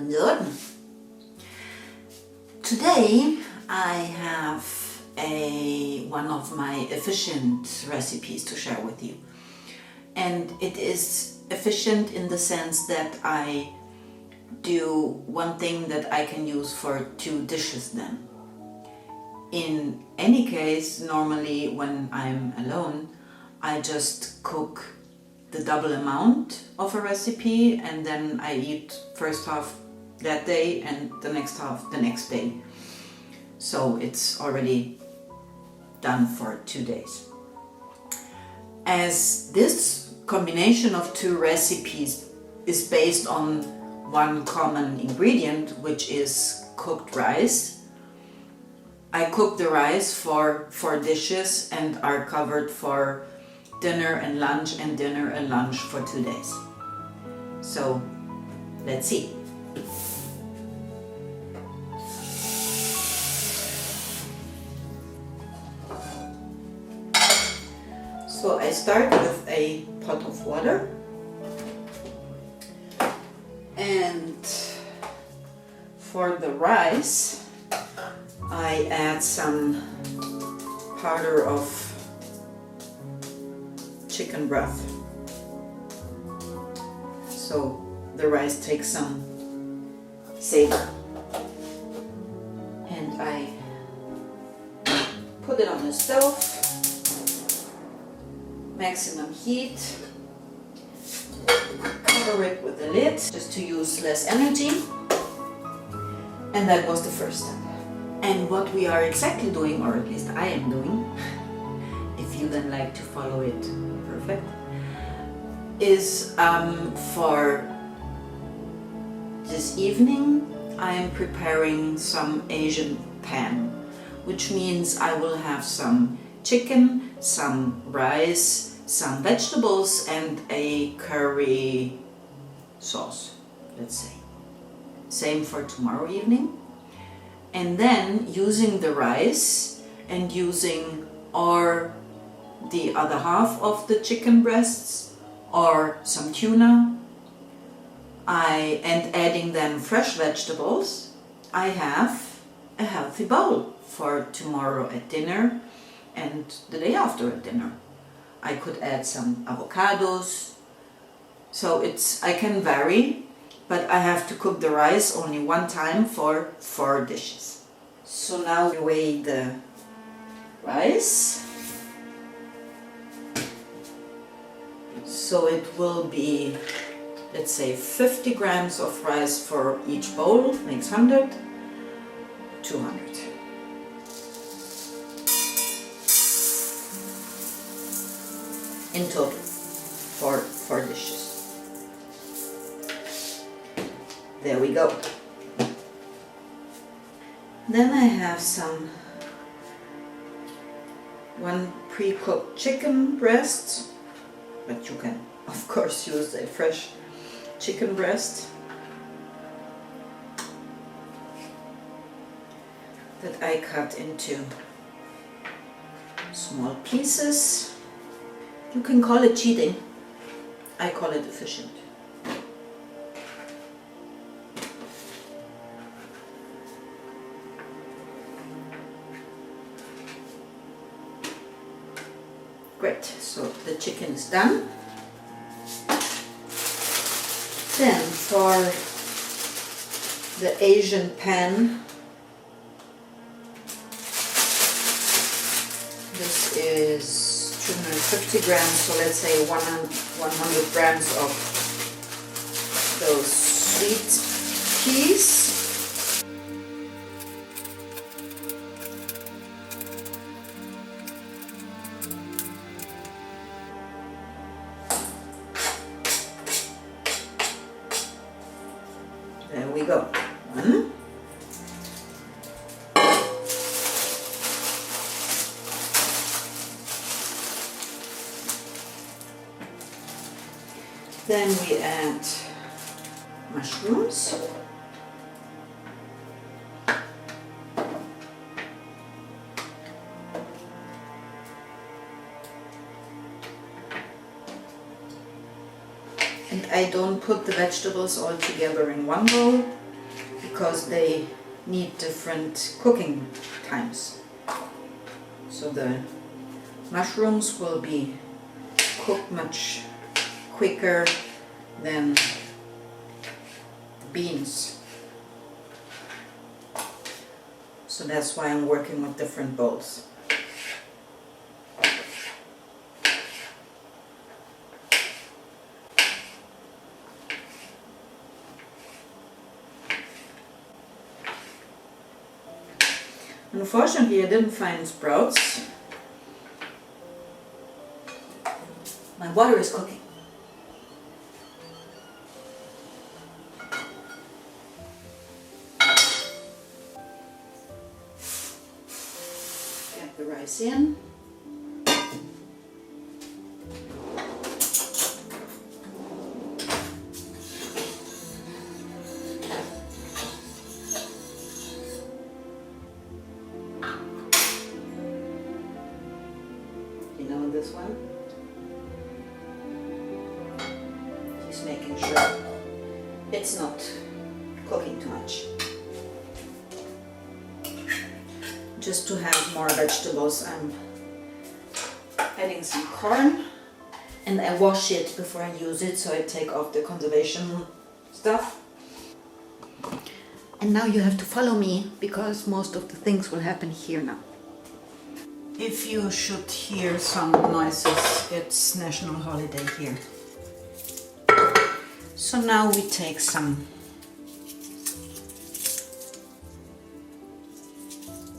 Buongiorno. Today I have one of my efficient recipes to share with you, and it is efficient in the sense that I do one thing that I can use for 2 dishes then. In any case, normally when I'm alone, I just cook the double amount of a recipe and then I eat first half that day and the next half the next day. So it's already done for 2 days. As this combination of 2 recipes is based on one common ingredient, which is cooked rice, I cook the rice for 4 dishes and are covered for dinner and lunch and dinner and lunch for 2 days. So let's see. So I start with a pot of water and for the rice I add some powder of chicken broth. So the rice takes some savor. And I put it on the stove, maximum heat, cover it with a lid just to use less energy. And that was the first step. And what we are exactly doing, or at least I am doing, if you then like to follow it, perfect, is for this evening I am preparing some Asian pan, which means I will have some chicken, some rice, some vegetables and a curry sauce, let's say. Same for tomorrow evening. And then using the rice and using or the other half of the chicken breasts or some tuna, and adding then fresh vegetables, I have a healthy bowl for tomorrow at dinner and the day after at dinner. I could add some avocados, so I can vary, but I have to cook the rice only one time for 4 dishes. So now we weigh the rice. So it will be, let's say, 50 grams of rice for each bowl, makes 100, 200. In total, for 4 dishes. There we go. Then I have one pre-cooked chicken breast, but you can of course use a fresh chicken breast that I cut into small pieces. You can call it cheating, I call it efficient. Great, so the chicken is done. Then for the Asian pan, this is 250 grams, so let's say 100 grams of those sweet peas. There we go. Then we add mushrooms. And I don't put the vegetables all together in one bowl. because they need different cooking times. So the mushrooms will be cooked much quicker than beans. So that's why I'm working with different bowls. Unfortunately, I didn't find sprouts. My water is cooking. Get the rice in. You know this one? Just making sure it's not cooking too much. Just to have more vegetables, I'm adding some corn, and I wash it before I use it, so I take off the conservation stuff. And now you have to follow me, because most of the things will happen here now. If you should hear some noises, it's national holiday here. So now we take some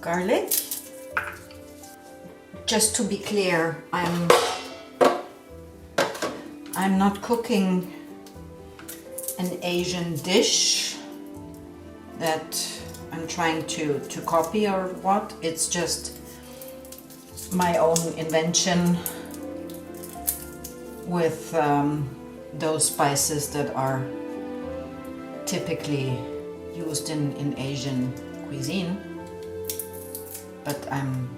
garlic. Just to be clear, I'm not cooking an Asian dish that I'm trying to copy or what. It's just my own invention with those spices that are typically used in Asian cuisine. But I'm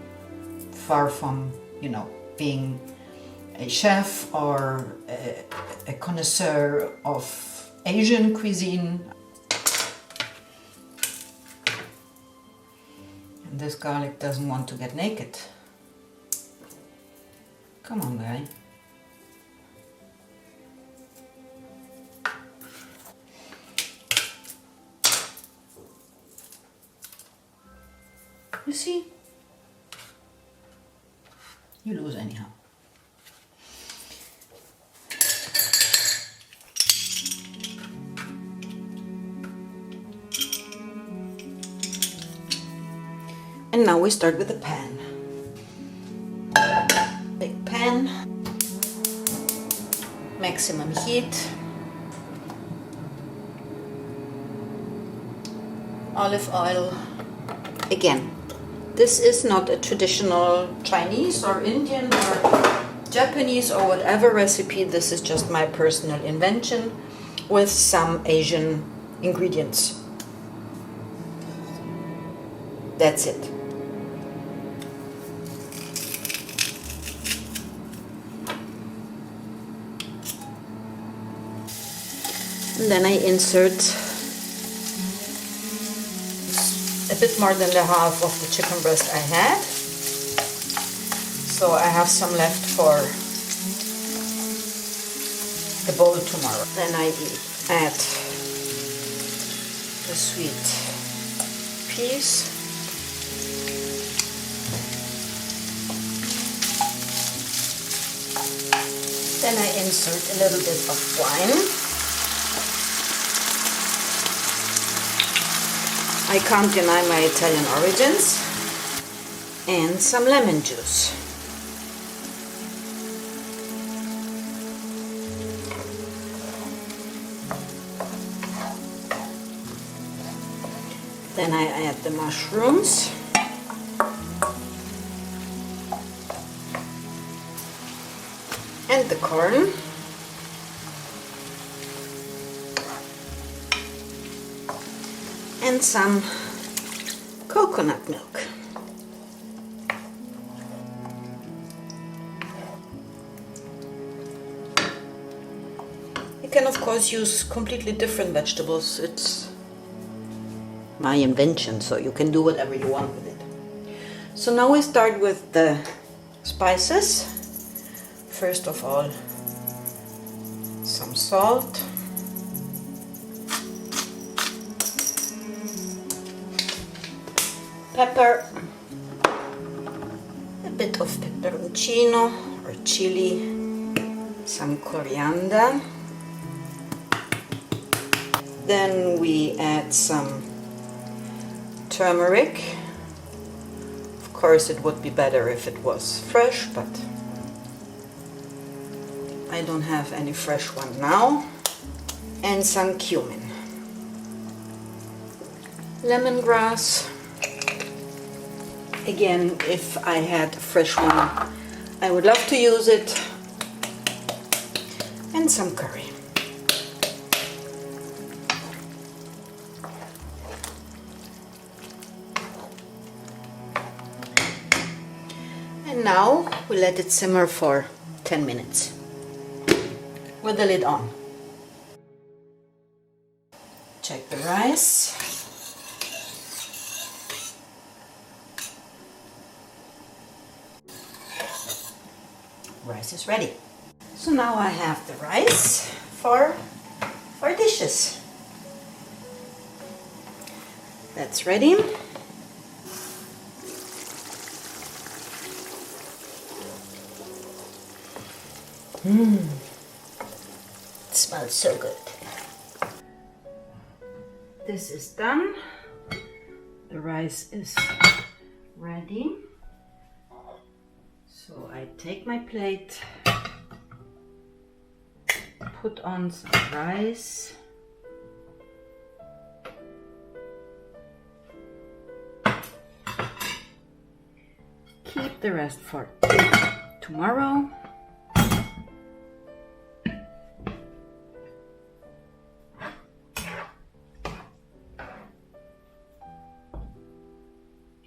far from, being a chef or a connoisseur of Asian cuisine. And this garlic doesn't want to get naked. Come on, guy. You see? You lose anyhow. And now we start with the pan. Big pan, maximum heat, olive oil. Again, this is not a traditional Chinese or Indian or Japanese or whatever recipe. This is just my personal invention with some Asian ingredients. That's it. And then I insert a bit more than the half of the chicken breast I had. So I have some left for the bowl tomorrow. Then I add the sweet peas. Then I insert a little bit of wine. I can't deny my Italian origins. And some lemon juice. Then I add the mushrooms. And the corn. And some coconut milk. You can of course use completely different vegetables. my invention, so you can do whatever you want with it. So now we start with the spices. First of all, some salt, pepper, a bit of peperoncino or chili, some coriander. Then we add some turmeric. Of course, it would be better if it was fresh, but I don't have any fresh one now. And some cumin. Lemongrass. Again, if I had a fresh one, I would love to use it. And some curry. And now we let it simmer for 10 minutes with the lid on. Check the rice. Rice is ready. So now I have the rice for dishes. That's ready. It smells so good. This is done. The rice is ready. So I take my plate, put on some rice, keep the rest for tomorrow.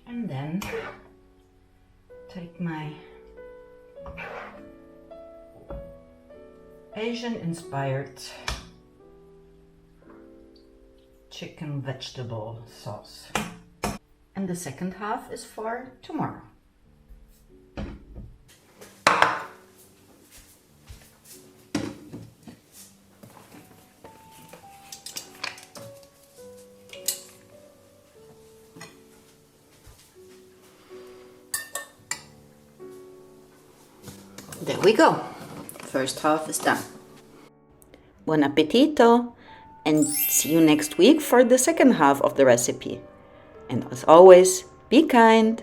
And then take my Asian-inspired chicken vegetable sauce. And the second half is for tomorrow. There we go. First half is done. Buon appetito, and see you next week for the second half of the recipe. And as always, be kind.